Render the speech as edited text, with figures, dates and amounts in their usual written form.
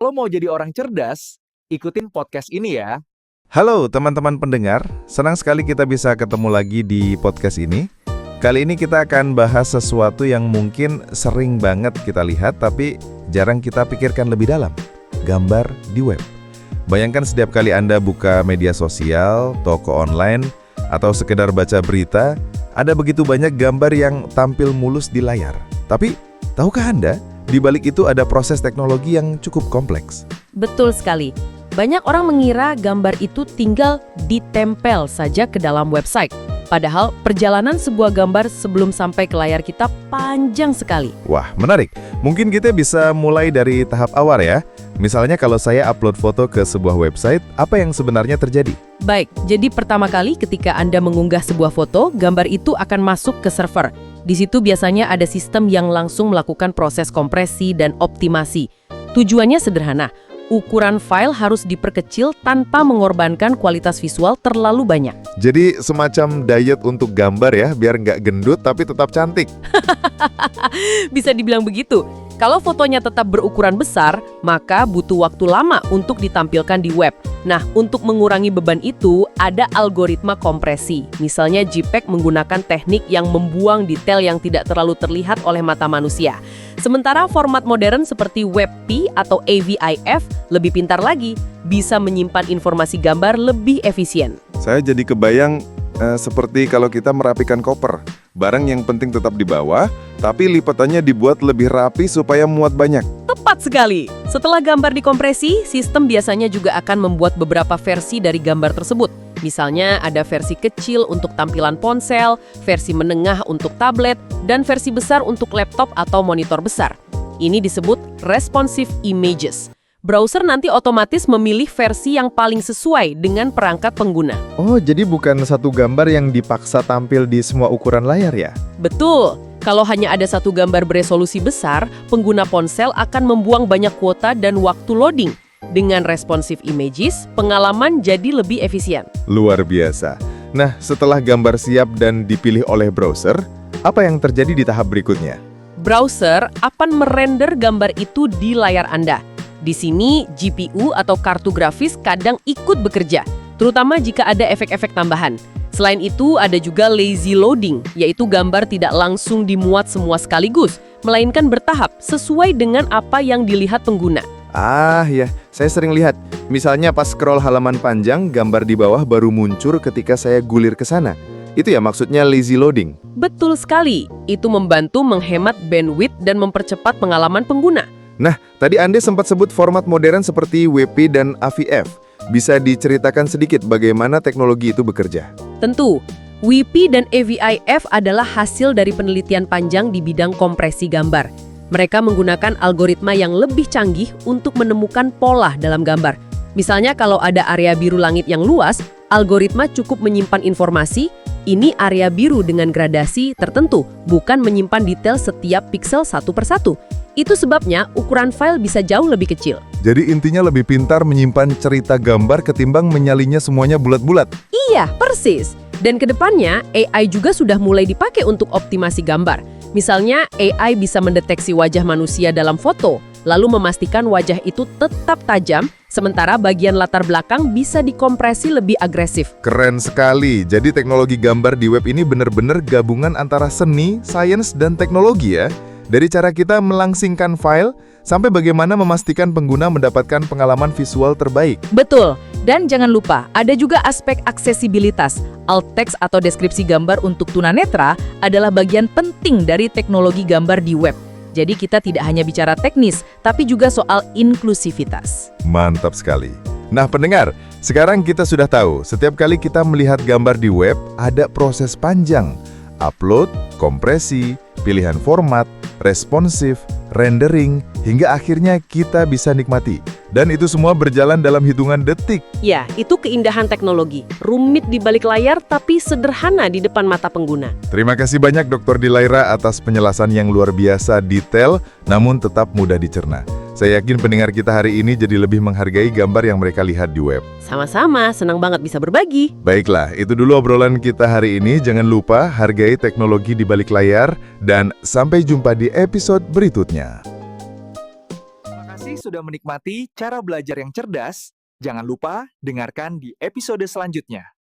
Kalau mau jadi orang cerdas, ikutin podcast ini ya. Halo teman-teman pendengar, senang sekali kita bisa ketemu lagi di podcast ini. Kali ini kita akan bahas sesuatu yang mungkin sering banget kita lihat tapi jarang kita pikirkan lebih dalam. Gambar di web. Bayangkan setiap kali Anda buka media sosial, toko online, atau sekedar baca berita, ada begitu banyak gambar yang tampil mulus di layar. Tapi, tahukah Anda, di balik itu ada proses teknologi yang cukup kompleks. Betul sekali. Banyak orang mengira gambar itu tinggal ditempel saja ke dalam website. Padahal perjalanan sebuah gambar sebelum sampai ke layar kita panjang sekali. Wah, menarik. Mungkin kita bisa mulai dari tahap awal ya. Misalnya kalau saya upload foto ke sebuah website, apa yang sebenarnya terjadi? Baik, jadi pertama kali ketika Anda mengunggah sebuah foto, gambar itu akan masuk ke server. Di situ biasanya ada sistem yang langsung melakukan proses kompresi dan optimasi. Tujuannya sederhana, ukuran file harus diperkecil tanpa mengorbankan kualitas visual terlalu banyak. Jadi semacam diet untuk gambar ya, biar nggak gendut tapi tetap cantik. Bisa dibilang begitu. Kalau fotonya tetap berukuran besar, maka butuh waktu lama untuk ditampilkan di web. Nah, untuk mengurangi beban itu, ada algoritma kompresi. Misalnya JPEG menggunakan teknik yang membuang detail yang tidak terlalu terlihat oleh mata manusia. Sementara format modern seperti WebP atau AVIF lebih pintar lagi, bisa menyimpan informasi gambar lebih efisien. Saya jadi kebayang seperti kalau kita merapikan koper. Barang yang penting tetap di bawah, tapi lipatannya dibuat lebih rapi supaya muat banyak. Tepat sekali. Setelah gambar dikompresi, sistem biasanya juga akan membuat beberapa versi dari gambar tersebut. Misalnya ada versi kecil untuk tampilan ponsel, versi menengah untuk tablet, dan versi besar untuk laptop atau monitor besar. Ini disebut responsive images. Browser nanti otomatis memilih versi yang paling sesuai dengan perangkat pengguna. Oh, jadi bukan satu gambar yang dipaksa tampil di semua ukuran layar ya? Betul. Kalau hanya ada satu gambar beresolusi besar, pengguna ponsel akan membuang banyak kuota dan waktu loading. Dengan responsive images, pengalaman jadi lebih efisien. Luar biasa. Nah, setelah gambar siap dan dipilih oleh browser, apa yang terjadi di tahap berikutnya? Browser akan merender gambar itu di layar Anda. Di sini, GPU atau kartu grafis kadang ikut bekerja, terutama jika ada efek-efek tambahan. Selain itu, ada juga lazy loading, yaitu gambar tidak langsung dimuat semua sekaligus, melainkan bertahap sesuai dengan apa yang dilihat pengguna. Ah ya, saya sering lihat. Misalnya pas scroll halaman panjang, gambar di bawah baru muncul ketika saya gulir ke sana. Itu ya maksudnya lazy loading? Betul sekali, itu membantu menghemat bandwidth dan mempercepat pengalaman pengguna. Nah, tadi Anda sempat sebut format modern seperti WP dan AVF. Bisa diceritakan sedikit bagaimana teknologi itu bekerja? Tentu, WP dan AVIF adalah hasil dari penelitian panjang di bidang kompresi gambar. Mereka menggunakan algoritma yang lebih canggih untuk menemukan pola dalam gambar. Misalnya kalau ada area biru langit yang luas, algoritma cukup menyimpan informasi, ini area biru dengan gradasi tertentu, bukan menyimpan detail setiap piksel satu persatu. Itu sebabnya ukuran file bisa jauh lebih kecil. Jadi intinya lebih pintar menyimpan cerita gambar ketimbang menyalinya semuanya bulat-bulat. Iya, persis. Dan kedepannya, AI juga sudah mulai dipakai untuk optimasi gambar. Misalnya, AI bisa mendeteksi wajah manusia dalam foto, lalu memastikan wajah itu tetap tajam, sementara bagian latar belakang bisa dikompresi lebih agresif. Keren sekali. Jadi teknologi gambar di web ini benar-benar gabungan antara seni, sains, dan teknologi ya. Dari cara kita melangsingkan file, sampai bagaimana memastikan pengguna mendapatkan pengalaman visual terbaik. Betul. Dan jangan lupa, ada juga aspek aksesibilitas. Alt text atau deskripsi gambar untuk tunanetra adalah bagian penting dari teknologi gambar di web. Jadi kita tidak hanya bicara teknis, tapi juga soal inklusivitas. Mantap sekali. Nah pendengar, sekarang kita sudah tahu, setiap kali kita melihat gambar di web, ada proses panjang. Upload, kompresi, pilihan format, responsif, rendering, hingga akhirnya kita bisa nikmati. Dan itu semua berjalan dalam hitungan detik. Ya, itu keindahan teknologi. Rumit di balik layar tapi sederhana di depan mata pengguna. Terima kasih banyak Dr. Dilaira atas penjelasan yang luar biasa detail, namun tetap mudah dicerna. Saya yakin pendengar kita hari ini jadi lebih menghargai gambar yang mereka lihat di web. Sama-sama, senang banget bisa berbagi. Baiklah, itu dulu obrolan kita hari ini. Jangan lupa hargai teknologi di balik layar dan sampai jumpa di episode berikutnya. Terima kasih sudah menikmati cara belajar yang cerdas. Jangan lupa dengarkan di episode selanjutnya.